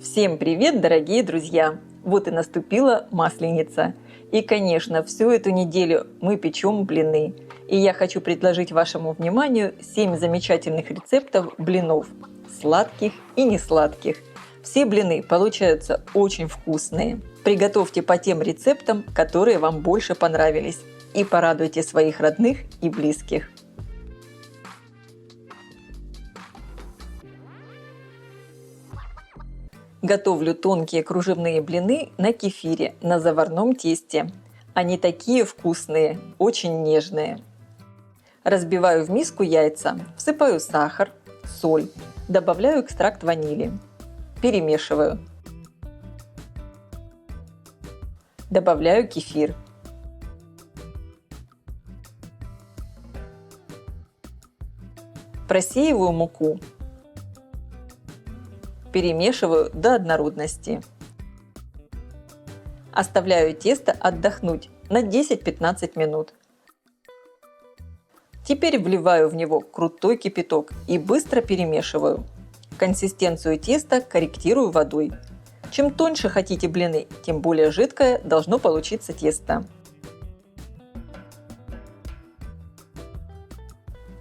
Всем привет, дорогие друзья! Вот и наступила Масленица. И, конечно, всю эту неделю мы печем блины. И я хочу предложить вашему вниманию 7 замечательных рецептов блинов. Сладких и несладких. Все блины получаются очень вкусные. Приготовьте по тем рецептам, которые вам больше понравились. И порадуйте своих родных и близких. Готовлю тонкие кружевные блины на кефире на заварном тесте. Они такие вкусные, очень нежные. Разбиваю в миску яйца, всыпаю сахар, соль, добавляю экстракт ванили. Перемешиваю. Добавляю кефир. Просеиваю муку. Перемешиваю до однородности. Оставляю тесто отдохнуть на 10-15 минут. Теперь вливаю в него крутой кипяток и быстро перемешиваю. Консистенцию теста корректирую водой. Чем тоньше хотите блины, тем более жидкое должно получиться тесто.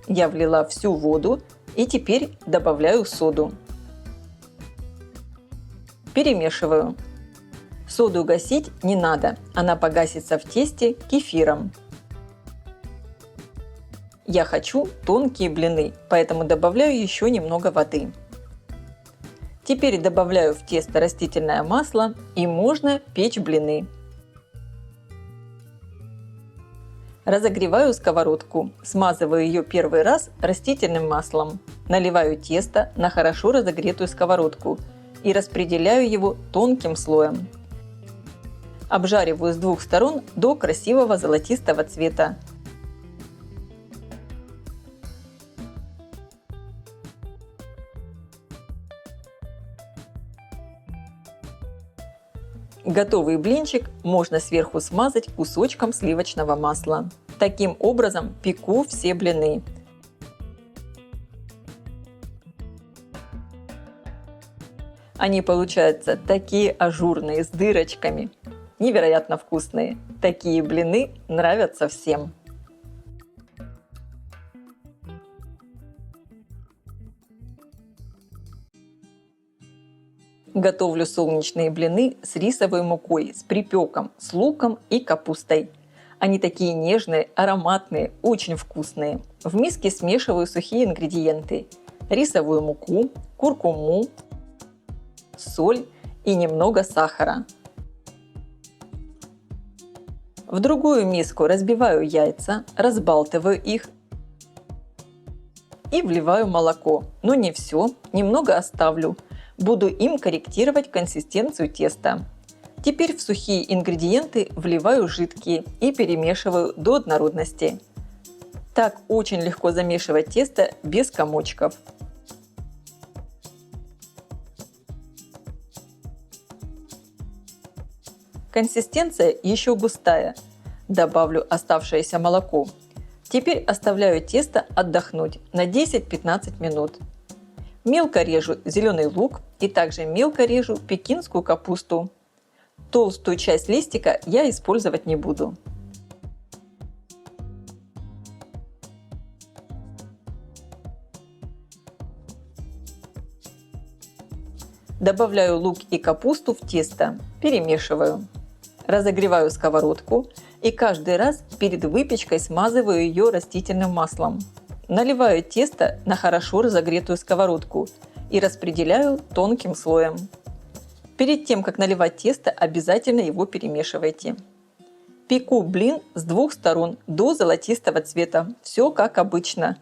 Я влила всю воду и теперь добавляю соду. Перемешиваю. Соду гасить не надо, она погасится в тесте кефиром. Я хочу тонкие блины, поэтому добавляю еще немного воды. Теперь добавляю в тесто растительное масло и можно печь блины. Разогреваю сковородку, смазываю ее первый раз растительным маслом. Наливаю тесто на хорошо разогретую сковородку и распределяю его тонким слоем. Обжариваю с двух сторон до красивого золотистого цвета. Готовый блинчик можно сверху смазать кусочком сливочного масла. Таким образом пеку все блины. Они получаются такие ажурные, с дырочками. Невероятно вкусные. Такие блины нравятся всем. Готовлю солнечные блины с рисовой мукой, с припеком, с луком и капустой. Они такие нежные, ароматные, очень вкусные. В миске смешиваю сухие ингредиенты. Рисовую муку, куркуму, соль и немного сахара. В другую миску разбиваю яйца, разбалтываю их и вливаю молоко. Но не все, немного оставлю. Буду им корректировать консистенцию теста. Теперь в сухие ингредиенты вливаю жидкие и перемешиваю до однородности. Так очень легко замешивать тесто без комочков. Консистенция еще густая. Добавлю оставшееся молоко. Теперь оставляю тесто отдохнуть на 10-15 минут. Мелко режу зеленый лук и также мелко режу пекинскую капусту. Толстую часть листика я использовать не буду. Добавляю лук и капусту в тесто, перемешиваю. Разогреваю сковородку и каждый раз перед выпечкой смазываю ее растительным маслом. Наливаю тесто на хорошо разогретую сковородку и распределяю тонким слоем. Перед тем, как наливать тесто, обязательно его перемешивайте. Пеку блин с двух сторон до золотистого цвета. Все как обычно.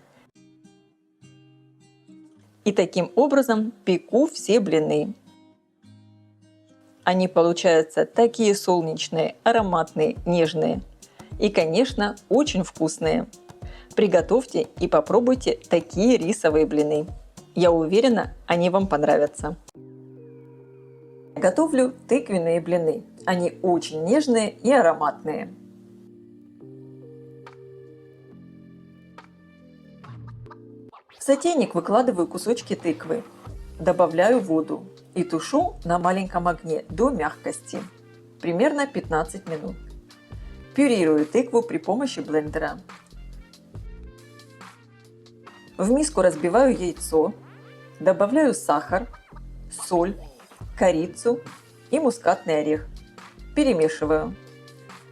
И таким образом пеку все блины. Они получаются такие солнечные, ароматные, нежные. И, конечно, очень вкусные. Приготовьте и попробуйте такие рисовые блины. Я уверена, они вам понравятся. Готовлю тыквенные блины. Они очень нежные и ароматные. В сотейник выкладываю кусочки тыквы. Добавляю воду. и тушу на маленьком огне до мягкости, примерно 15 минут. Пюрирую тыкву при помощи блендера. В миску разбиваю яйцо, добавляю сахар, соль, корицу и мускатный орех. Перемешиваю.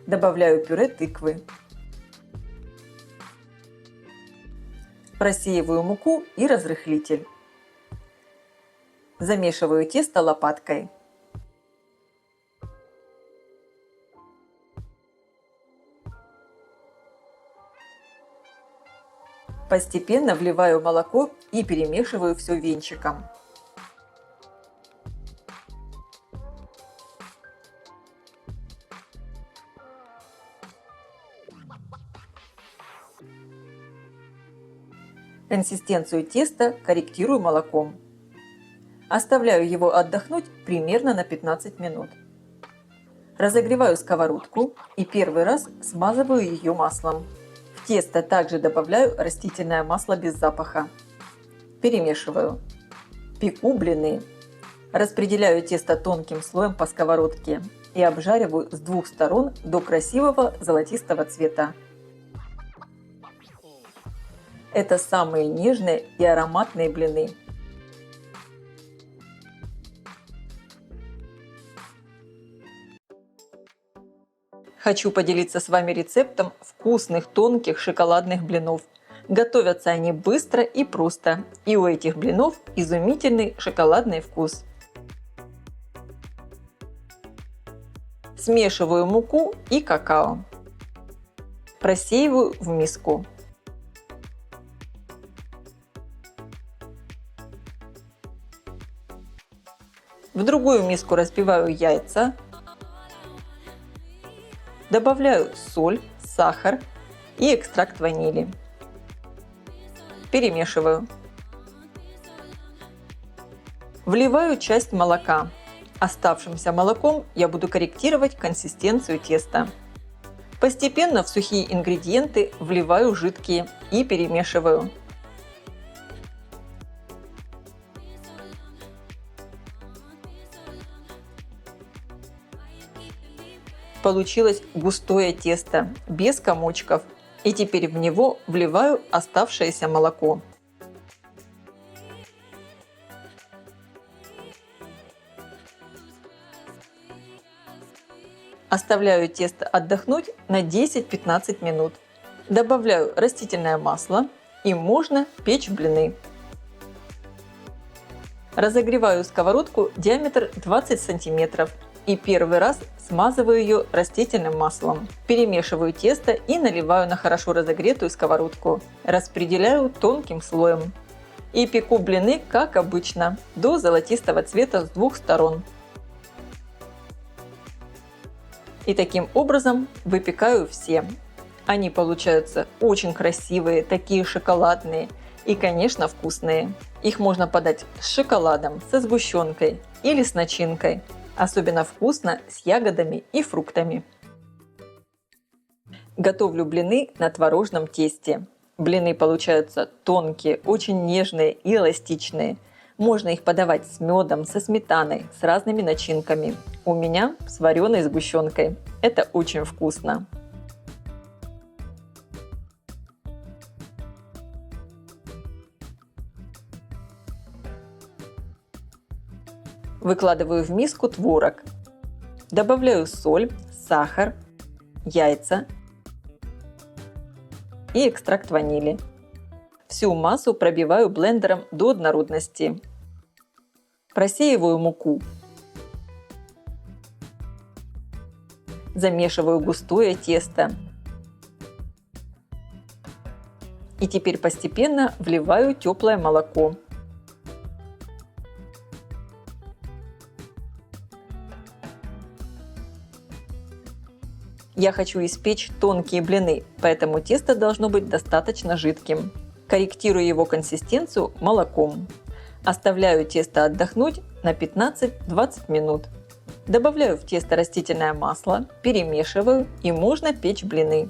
Добавляю пюре тыквы. Просеиваю муку и разрыхлитель. Замешиваю тесто лопаткой. Постепенно вливаю молоко и перемешиваю все венчиком. Консистенцию теста корректирую молоком. Оставляю его отдохнуть примерно на 15 минут. Разогреваю сковородку и первый раз смазываю ее маслом. В тесто также добавляю растительное масло без запаха. Перемешиваю. Пеку блины. Распределяю тесто тонким слоем по сковородке и обжариваю с двух сторон до красивого золотистого цвета. Это самые нежные и ароматные блины. Хочу поделиться с вами рецептом вкусных тонких шоколадных блинов. Готовятся они быстро и просто, и у этих блинов изумительный шоколадный вкус. Смешиваю муку и какао. Просеиваю в миску. В другую миску разбиваю яйца. Добавляю соль, сахар и экстракт ванили. Перемешиваю. Вливаю часть молока. Оставшимся молоком я буду корректировать консистенцию теста. Постепенно в сухие ингредиенты вливаю жидкие и перемешиваю. Получилось густое тесто, без комочков. И теперь в него вливаю оставшееся молоко. Оставляю тесто отдохнуть на 10-15 минут. Добавляю растительное масло и можно печь блины. Разогреваю сковородку диаметр 20 см и первый раз смазываю ее растительным маслом. Перемешиваю тесто и наливаю на хорошо разогретую сковородку. Распределяю тонким слоем. И пеку блины, как обычно, до золотистого цвета с двух сторон. И таким образом выпекаю все. Они получаются очень красивые, такие шоколадные и, конечно, вкусные. Их можно подать с шоколадом, со сгущенкой или с начинкой. Особенно вкусно с ягодами и фруктами. Готовлю блины на творожном тесте. Блины получаются тонкие, очень нежные и эластичные. Можно их подавать с медом, со сметаной, с разными начинками. У меня с вареной сгущенкой. Это очень вкусно. Выкладываю в миску творог. Добавляю соль, сахар, яйца и экстракт ванили. Всю массу пробиваю блендером до однородности. Просеиваю муку. Замешиваю густое тесто. И теперь постепенно вливаю теплое молоко. Я хочу испечь тонкие блины, поэтому тесто должно быть достаточно жидким. Корректирую его консистенцию молоком. Оставляю тесто отдохнуть на 15-20 минут. Добавляю в тесто растительное масло, перемешиваю и можно печь блины.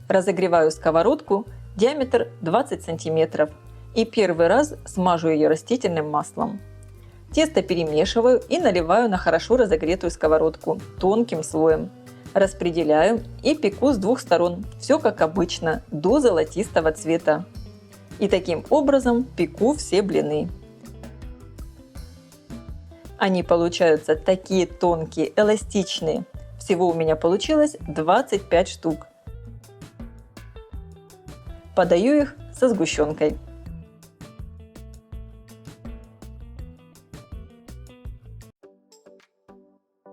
Разогреваю сковородку, диаметр 20 см и первый раз смажу ее растительным маслом. Тесто перемешиваю и наливаю на хорошо разогретую сковородку тонким слоем. Распределяю и пеку с двух сторон, все как обычно, до золотистого цвета. И таким образом пеку все блины. Они получаются такие тонкие, эластичные. Всего у меня получилось 25 штук. Подаю их со сгущенкой.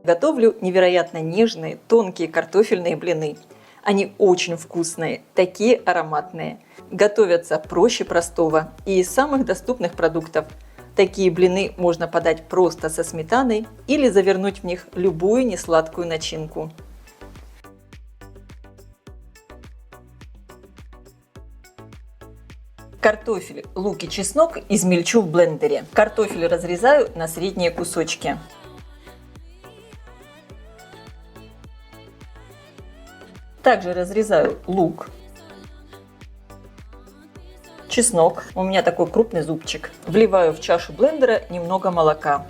Готовлю невероятно нежные, тонкие картофельные блины. Они очень вкусные, такие ароматные. Готовятся проще простого и из самых доступных продуктов. Такие блины можно подать просто со сметаной или завернуть в них любую несладкую начинку. Картофель, лук и чеснок измельчу в блендере. Картофель разрезаю на средние кусочки. Также разрезаю лук, чеснок, у меня такой крупный зубчик. Вливаю в чашу блендера немного молока.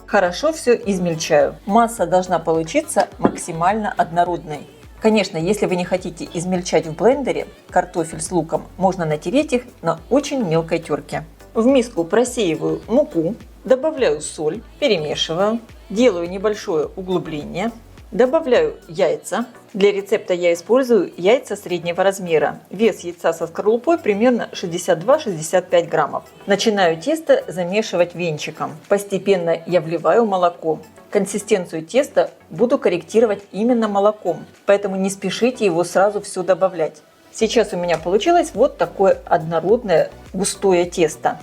Хорошо все измельчаю. Масса должна получиться максимально однородной. Конечно, если вы не хотите измельчать в блендере картофель с луком, можно натереть их на очень мелкой терке. В миску просеиваю муку, добавляю соль, перемешиваю, делаю небольшое углубление. Добавляю яйца. Для рецепта я использую яйца среднего размера. Вес яйца со скорлупой примерно 62-65 граммов. Начинаю тесто замешивать венчиком. Постепенно я вливаю молоко. Консистенцию теста буду корректировать именно молоком, поэтому не спешите его сразу все добавлять. Сейчас у меня получилось вот такое однородное густое тесто.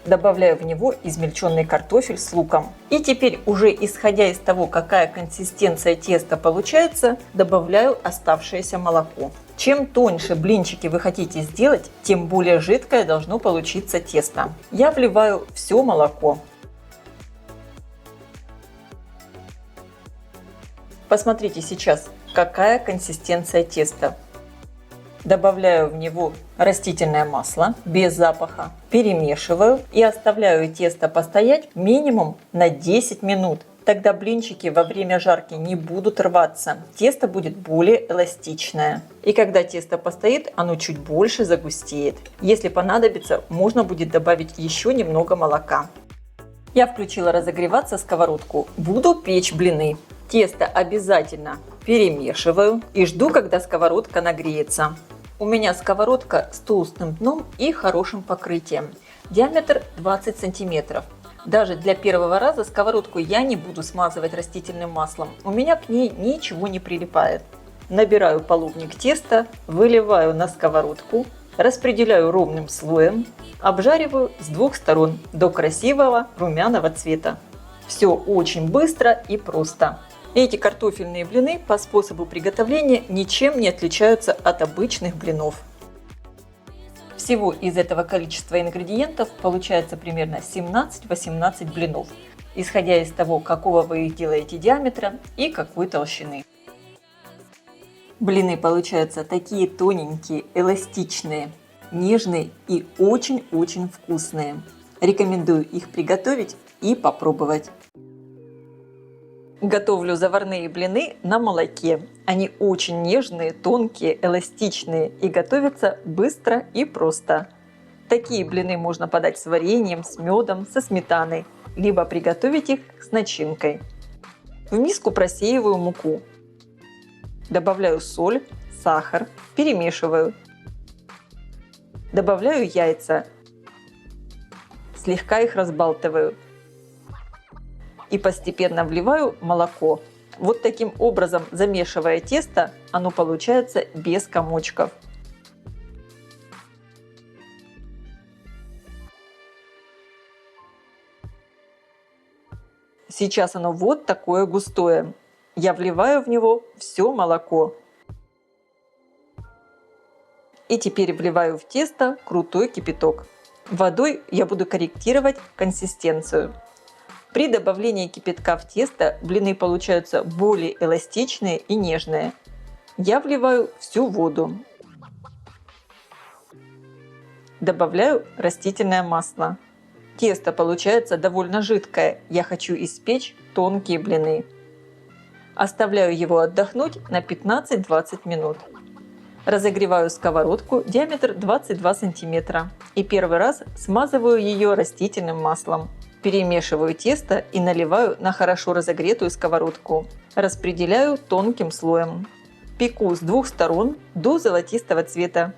Добавляю в него измельченный картофель с луком. И теперь, уже исходя из того, какая консистенция теста получается, добавляю оставшееся молоко. Чем тоньше блинчики вы хотите сделать, тем более жидкое должно получиться тесто. Я вливаю все молоко. Посмотрите сейчас, какая консистенция теста. Добавляю в него растительное масло без запаха, перемешиваю и оставляю тесто постоять минимум на 10 минут. Тогда блинчики во время жарки не будут рваться, тесто будет более эластичное. И когда тесто постоит, оно чуть больше загустеет. Если понадобится, можно будет добавить еще немного молока. Я включила разогреваться сковородку, буду печь блины. Тесто обязательно перемешиваю и жду, когда сковородка нагреется. У меня сковородка с толстым дном и хорошим покрытием. Диаметр 20 сантиметров. Даже для первого раза сковородку я не буду смазывать растительным маслом. У меня к ней ничего не прилипает. Набираю половник теста, выливаю на сковородку, распределяю ровным слоем, обжариваю с двух сторон до красивого румяного цвета. Все очень быстро и просто. Эти картофельные блины по способу приготовления ничем не отличаются от обычных блинов. Всего из этого количества ингредиентов получается примерно 17-18 блинов, исходя из того, какого вы их делаете диаметра и какой толщины. Блины получаются такие тоненькие, эластичные, нежные и очень-очень вкусные. Рекомендую их приготовить и попробовать. Готовлю заварные блины на молоке. Они очень нежные, тонкие, эластичные и готовятся быстро и просто. Такие блины можно подать с вареньем, с медом, со сметаной, либо приготовить их с начинкой. В миску просеиваю муку. Добавляю соль, сахар, перемешиваю. Добавляю яйца. Слегка их разбалтываю. И постепенно вливаю молоко. Вот таким образом, замешивая тесто, оно получается без комочков. Сейчас оно вот такое густое. Я вливаю в него все молоко. И теперь вливаю в тесто крутой кипяток. Водой я буду корректировать консистенцию. При добавлении кипятка в тесто блины получаются более эластичные и нежные. Я вливаю всю воду. Добавляю растительное масло. Тесто получается довольно жидкое, я хочу испечь тонкие блины. Оставляю его отдохнуть на 15-20 минут. Разогреваю сковородку, диаметр 22 см, и первый раз смазываю ее растительным маслом. Перемешиваю тесто и наливаю на хорошо разогретую сковородку. Распределяю тонким слоем. Пеку с двух сторон до золотистого цвета.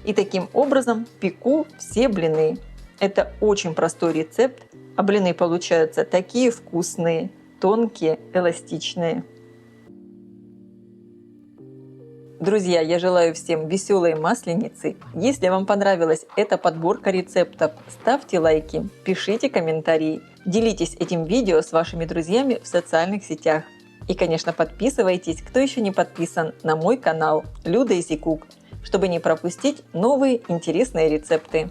И таким образом пеку все блины. Это очень простой рецепт, а блины получаются такие вкусные, тонкие, эластичные. Друзья, я желаю всем веселой масленицы. Если вам понравилась эта подборка рецептов, ставьте лайки, пишите комментарии, делитесь этим видео с вашими друзьями в социальных сетях. И, конечно, подписывайтесь, кто еще не подписан, на мой канал Люда Easy Cook, чтобы не пропустить новые интересные рецепты.